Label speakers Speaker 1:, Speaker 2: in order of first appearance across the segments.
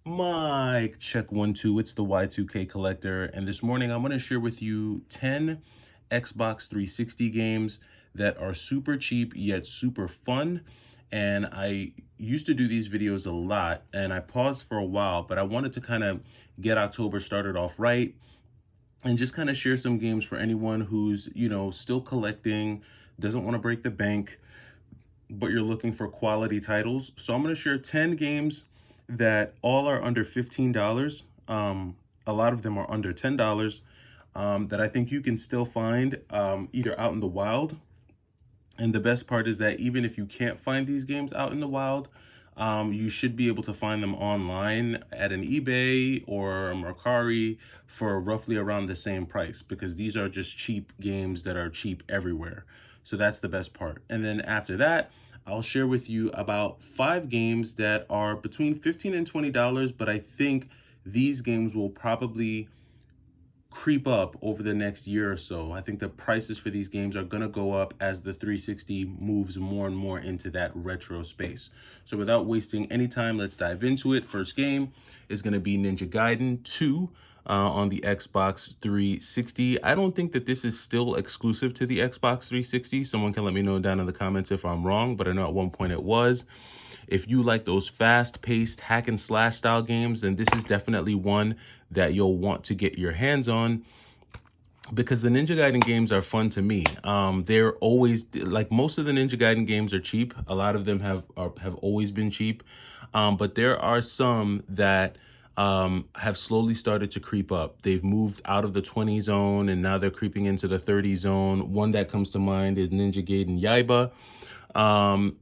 Speaker 1: Mic check 1 2. It's the Y2K collector, and this morning I'm going to share with you 10 Xbox 360 games that are super cheap yet super fun. And I used to do these videos a lot, and I paused for a while, but I wanted to kind of get October started off right and just kind of share some games for anyone who's, still collecting, doesn't want to break the bank, but you're looking for quality titles. So I'm going to share 10 games that all are under $15. A lot of them are under $10, that I think you can still find either out in the wild. And the best part is that even if you can't find these games out in the wild, you should be able to find them online at an eBay or a Mercari for roughly around the same price, because these are just cheap games that are cheap everywhere. So that's the best part. And then after that, I'll share with you about 5 games that are between $15 and $20, but I think these games will probably creep up over the next year or so. I think the prices for these games are going to go up as the 360 moves more and more into that retro space. So without wasting any time, let's dive into it. First game is going to be Ninja Gaiden 2 on the Xbox 360. I don't think that this is still exclusive to the Xbox 360. Someone can let me know down in the comments if I'm wrong, but I know at one point it was. If you like those fast-paced hack and slash style games, then this is definitely one that you'll want to get your hands on, because the Ninja Gaiden games are fun to me. They're always, like, most of the Ninja Gaiden games are cheap. A lot of them have always been cheap, but there are some that have slowly started to creep up. They've moved out of the 20 zone and now they're creeping into the 30 zone. One that comes to mind is Ninja Gaiden Yaiba.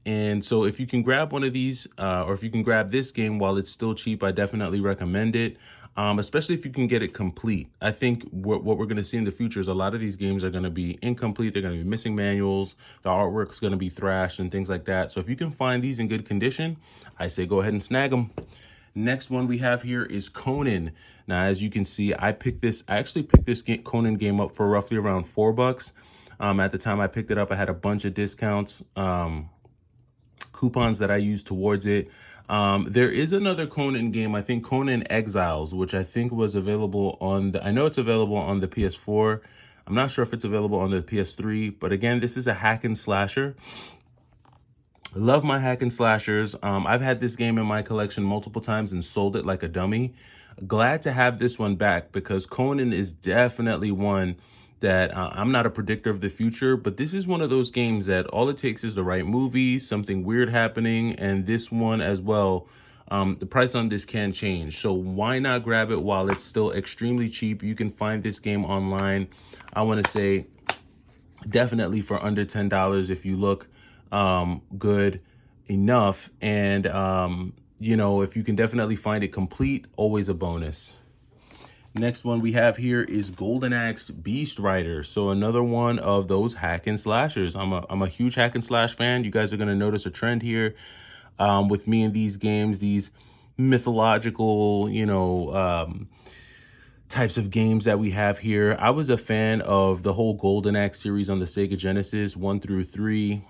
Speaker 1: And so if you can grab one of these, or if you can grab this game while it's still cheap, I definitely recommend it. Especially if you can get it complete. I think what we're going to see in the future is a lot of these games are going to be incomplete. They're going to be missing manuals. The artwork is going to be thrashed and things like that. So if you can find these in good condition, I say go ahead and snag them. Next one we have here is Conan. Now, as you can see, I actually picked this Conan game up for roughly around $4. At the time I picked it up, I had a bunch of discounts, coupons that I used towards it. There is another Conan game, I think Conan Exiles, which I think was available I know it's available on the PS4. I'm not sure if it's available on the PS3, but again, this is a hack and slasher. Love my hack and slashers. I've had this game in my collection multiple times and sold it like a dummy. Glad to have this one back, because Conan is definitely one that I'm not a predictor of the future, but this is one of those games that all it takes is the right movie, something weird happening, and this one as well. The price on this can change, so why not grab it while it's still extremely cheap? You can find this game online, I want to say, definitely for under $10 if you look good enough. And if you can definitely find it complete, always a bonus. Next one we have here is Golden Axe Beast Rider. So another one of those hack and slashers. I'm a huge hack and slash fan. You guys are going to notice a trend here with me in these games, these mythological, types of games that we have here. I was a fan of the whole Golden Axe series on the Sega Genesis, 1 through 3,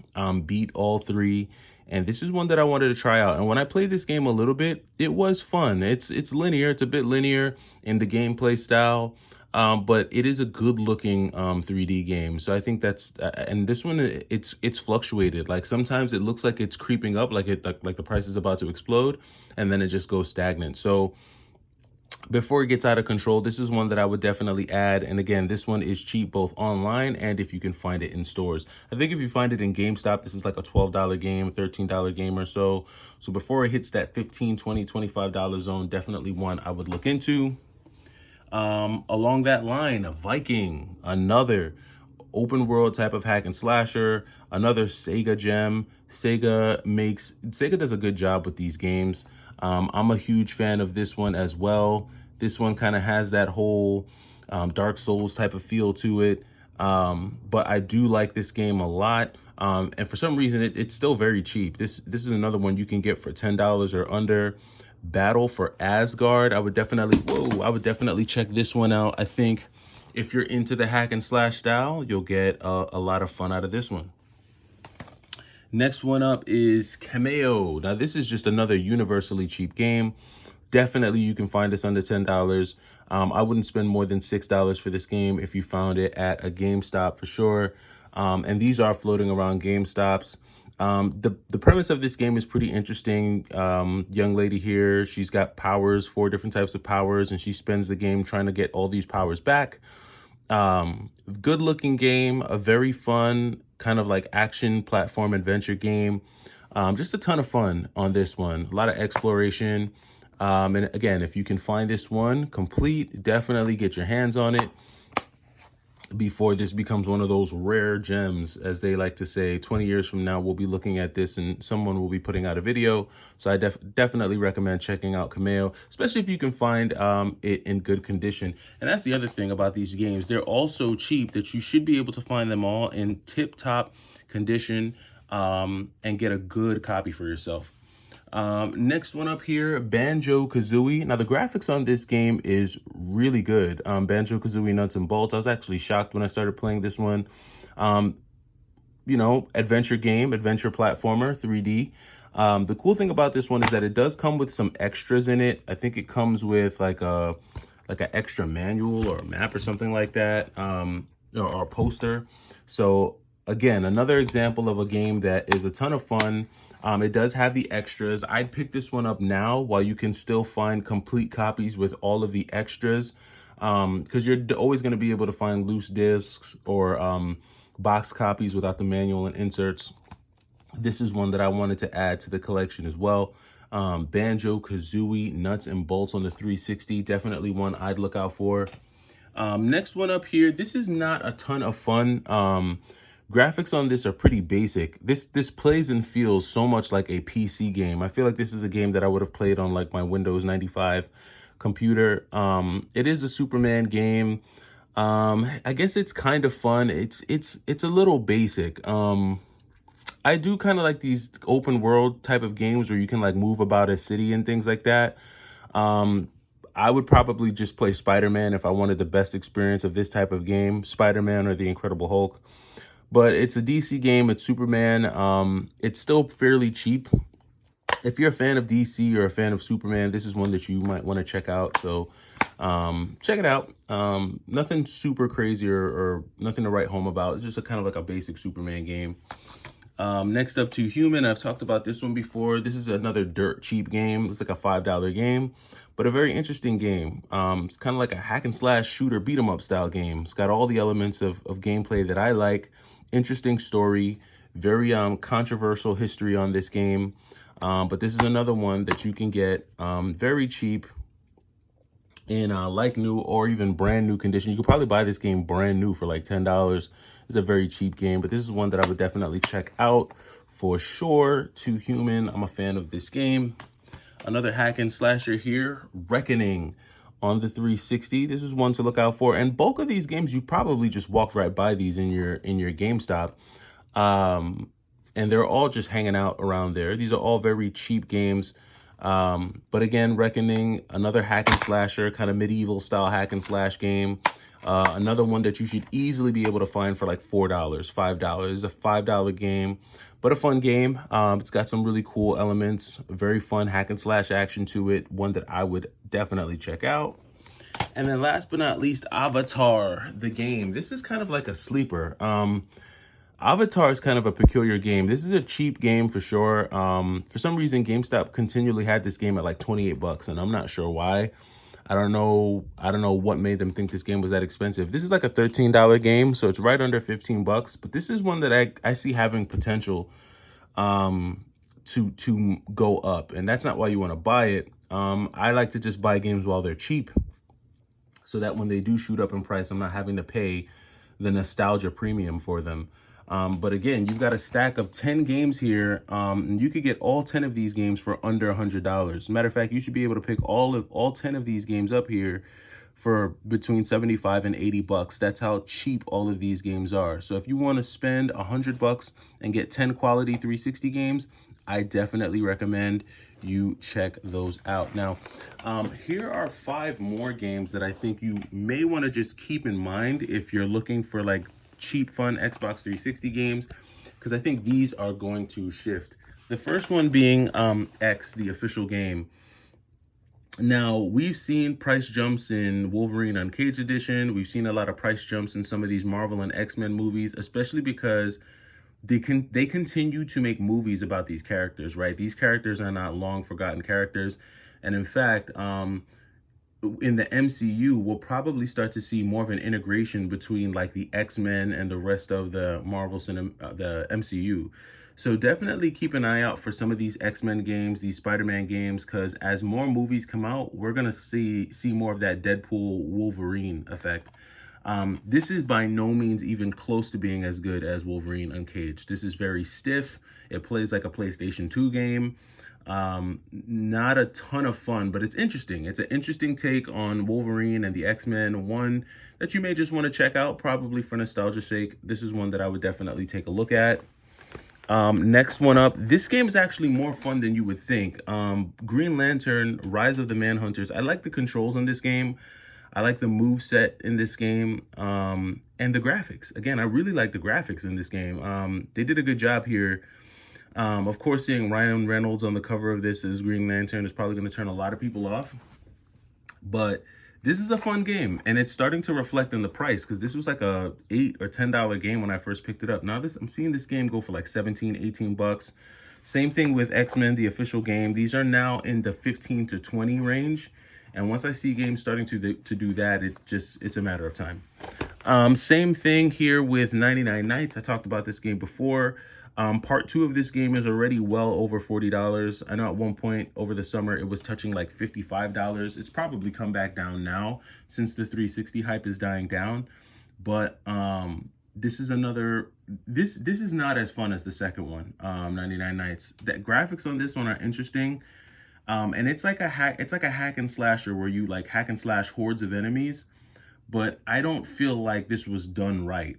Speaker 1: beat all 3. And this is one that I wanted to try out. And when I played this game a little bit, it was fun. It's linear. It's a bit linear in the gameplay style, but it is a good looking 3D game. So I think that's and this one, it's fluctuated. Like sometimes it looks like it's creeping up, like the price is about to explode, and then it just goes stagnant. So before it gets out of control, this is one that I would definitely add. And again, this one is cheap both online and if you can find it in stores. I think if you find it in GameStop, this is like a $12 game, $13 game or so. So before it hits that $15, $20, $25 zone, definitely one I would look into. Along that line, a Viking, another open world type of hack and slasher, another Sega gem. Sega does a good job with these games. I'm a huge fan of this one as well. This one kind of has that whole Dark Souls type of feel to it. But I do like this game a lot. And for some reason, it's still very cheap. This is another one you can get for $10 or under. Battle for Asgard. I would definitely check this one out. I think if you're into the hack and slash style, you'll get a lot of fun out of this one. Next one up is Cameo. Now this is just another universally cheap game. definitely you can find this under $10. I wouldn't spend more than $6 for this game if you found it at a GameStop for sure. And these are floating around GameStops. The premise of this game is pretty interesting. Young lady here, she's got powers, 4 different types of powers, and she spends the game trying to get all these powers back. Good looking game, a very fun kind of like action platform adventure game. Just a ton of fun on this one, a lot of exploration. And again, if you can find this one complete, definitely get your hands on it before this becomes one of those rare gems, as they like to say. 20 years from now, we'll be looking at this and someone will be putting out a video. So I definitely recommend checking out Kameo, especially if you can find it in good condition. And that's the other thing about these games. They're all so cheap that you should be able to find them all in tip-top condition and get a good copy for yourself. Next one up here, Banjo-Kazooie. Now, the graphics on this game is really good. Banjo-Kazooie Nuts and Bolts. I was actually shocked when I started playing this one. You know, adventure game, adventure platformer, 3D. The cool thing about this one is that it does come with some extras in it. I think it comes with like an extra manual or a map or something like that, or a poster. So again, another example of a game that is a ton of fun. It does have the extras. I'd pick this one up now while you can still find complete copies with all of the extras, because you're always going to be able to find loose discs or box copies without the manual and inserts. This is one that I wanted to add to the collection as well. Banjo-Kazooie Nuts and Bolts on the 360, definitely one I'd look out for. Next one up here, this is not a ton of fun. Graphics on this are pretty basic. This plays and feels so much like a PC game. I feel like this is a game that I would have played on like my Windows 95 computer. It is a Superman game. I guess it's kind of fun. It's a little basic. I do kind of like these open world type of games where you can like move about a city and things like that. I would probably just play Spider-Man if I wanted the best experience of this type of game, Spider-Man or the Incredible Hulk. But it's a DC game, it's Superman. It's still fairly cheap. If you're a fan of DC or a fan of Superman, this is one that you might want to check out. So check it out. Nothing super crazy or nothing to write home about. It's just a kind of like a basic Superman game. Next up, to Human. I've talked about this one before. This is another dirt cheap game. It's like a $5 game, but a very interesting game. It's kind of like a hack and slash shooter beat 'em up style game. It's got all the elements of gameplay that I like. Interesting story, very controversial history on this game. But this is another one that you can get very cheap in like new or even brand new condition. You could probably buy this game brand new for like $10. It's a very cheap game, but this is one that I would definitely check out for sure. To Human, I'm a fan of this game. Another hack and slasher here, Reckoning on the 360. This is one to look out for. And bulk of these games, you probably just walk right by these in your GameStop. And they're all just hanging out around there. These are all very cheap games. But again, Reckoning, another hack and slasher, kind of medieval style hack and slash game. Another one that you should easily be able to find for like $4, $5. It's a $5 game, but a fun game. It's got some really cool elements, very fun hack and slash action to it. One that I would definitely check out. And then last but not least, Avatar, the game. This is kind of like a sleeper. Avatar is kind of a peculiar game. This is a cheap game for sure. For some reason, GameStop continually had this game at like 28 bucks, and I'm not sure why. I don't know what made them think this game was that expensive. This is like a $13 game, so it's right under 15 bucks. But this is one that I see having potential to go up, and that's not why you want to buy it. I like to just buy games while they're cheap, so that when they do shoot up in price, I'm not having to pay the nostalgia premium for them. But again, you've got a stack of 10 games here, and you could get all 10 of these games for under $100. Matter of fact, you should be able to pick all 10 of these games up here for between 75 and 80 bucks. That's how cheap all of these games are. So if you want to spend 100 bucks and get 10 quality 360 games, I definitely recommend you check those out. Now, here are 5 more games that I think you may want to just keep in mind if you're looking for like cheap, fun Xbox 360 games, because I think these are going to shift. The first one being X, the official game. Now, we've seen price jumps in Wolverine Uncaged Edition. We've seen a lot of price jumps in some of these Marvel and X-Men movies, especially because they continue to make movies about these characters, right? These characters are not long forgotten characters. And in fact, in the MCU, we'll probably start to see more of an integration between like the X-Men and the rest of the the MCU. So definitely keep an eye out for some of these X-Men games, these Spider-Man games, because as more movies come out, we're gonna see more of that Deadpool Wolverine effect. This is by no means even close to being as good as Wolverine Uncaged. This is very stiff. It plays like a PlayStation 2 game. Not a ton of fun, but it's interesting. It's an interesting take on Wolverine and the X-Men, one that you may just want to check out, probably for nostalgia's sake. This is one that I would definitely take a look at. Next one up, this game is actually more fun than you would think. Green Lantern, Rise of the Manhunters. I like the controls in this game. I like the move set in this game, and the graphics. Again, I really like the graphics in this game. They did a good job here. Of course, seeing Ryan Reynolds on the cover of this as Green Lantern is probably going to turn a lot of people off. But this is a fun game, and it's starting to reflect in the price, because this was like a $8 or $10 game when I first picked it up. Now I'm seeing this game go for like 17, 18 bucks. Same thing with X-Men, the official game. These are now in the 15 to 20 range. And once I see games starting to do that, it's a matter of time. Same thing here with 99 Nights. I talked about this game before. Part 2 of this game is already well over $40. I know at one point over the summer it was touching like $55. It's probably come back down now since the 360 hype is dying down. But this is not as fun as the second one, 99 Nights. The graphics on this one are interesting. And it's like a hack and slasher where you like hack and slash hordes of enemies, but I don't feel like this was done right.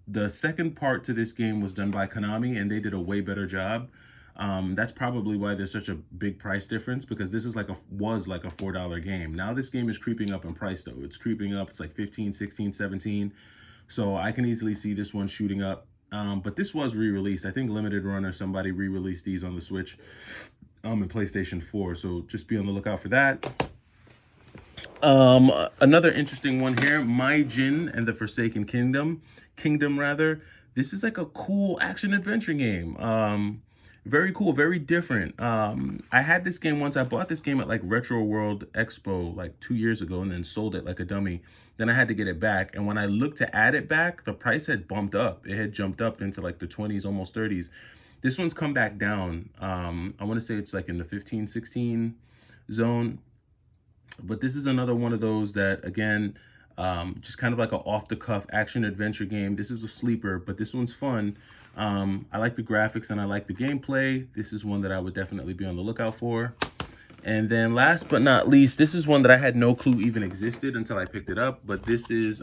Speaker 1: The second part to this game was done by Konami, and they did a way better job. That's probably why there's such a big price difference, because this is was like a $4 game. Now this game is creeping up in price though. It's creeping up. It's like 15, 16, 17. So I can easily see this one shooting up. But this was re-released. I think Limited Run or somebody re-released these on the Switch, and PlayStation 4. So just be on the lookout for that. Another interesting one here, My Jin and the Forsaken Kingdom. This is like a cool action adventure game. Very cool, very different. I had this game once. I bought this game at like Retro World Expo like 2 years ago, and then sold it like a dummy. Then I had to get it back, and when I looked to add it back, the price had bumped up. It had jumped up into like the 20s, almost 30s. This one's come back down. I want to say it's like in the 15, 16 zone. But this is another one of those that, again, just kind of like an off-the-cuff action-adventure game. This is a sleeper, but this one's fun. I like the graphics and I like the gameplay. This is one that I would definitely be on the lookout for. And then last but not least, this is one that I had no clue even existed until I picked it up. But this is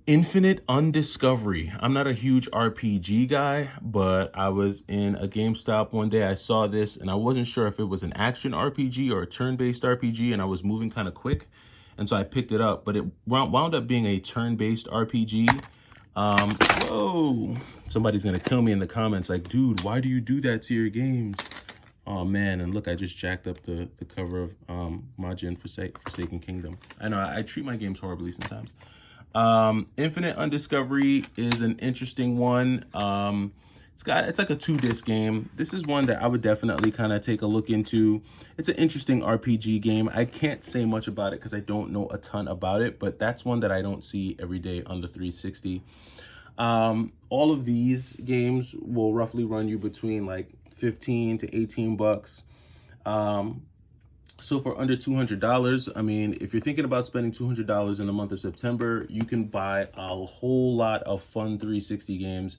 Speaker 1: Infinite Undiscovery. I'm not a huge RPG guy, but I was in a GameStop one day. I saw this and I wasn't sure if it was an action RPG or a turn-based RPG, and I was moving kind of quick. And so I picked it up, but it wound up being a turn-based RPG. Whoa, somebody's gonna kill me in the comments like, dude, why do you do that to your games? Oh man, and look, I just jacked up the cover of My Jin Forsaken Kingdom. I know, I treat my games horribly sometimes. Infinite Undiscovery is an interesting one. It's like a 2-disc game. This is one that I would definitely kind of take a look into. It's an interesting RPG game. I can't say much about it because I don't know a ton about it, but that's one that I don't see every day on the 360. All of these games will roughly run you between like 15 to 18 bucks. So for under $200, I mean, if you're thinking about spending $200 in the month of September, you can buy a whole lot of fun 360 games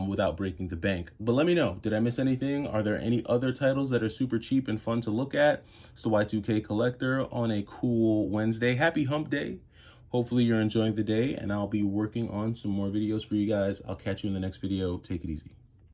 Speaker 1: without breaking the bank. But let me know, did I miss anything? Are there any other titles that are super cheap and fun to look at? It's the Y2K Collector on a cool Wednesday. Happy Hump Day. Hopefully you're enjoying the day, and I'll be working on some more videos for you guys. I'll catch you in the next video. Take it easy.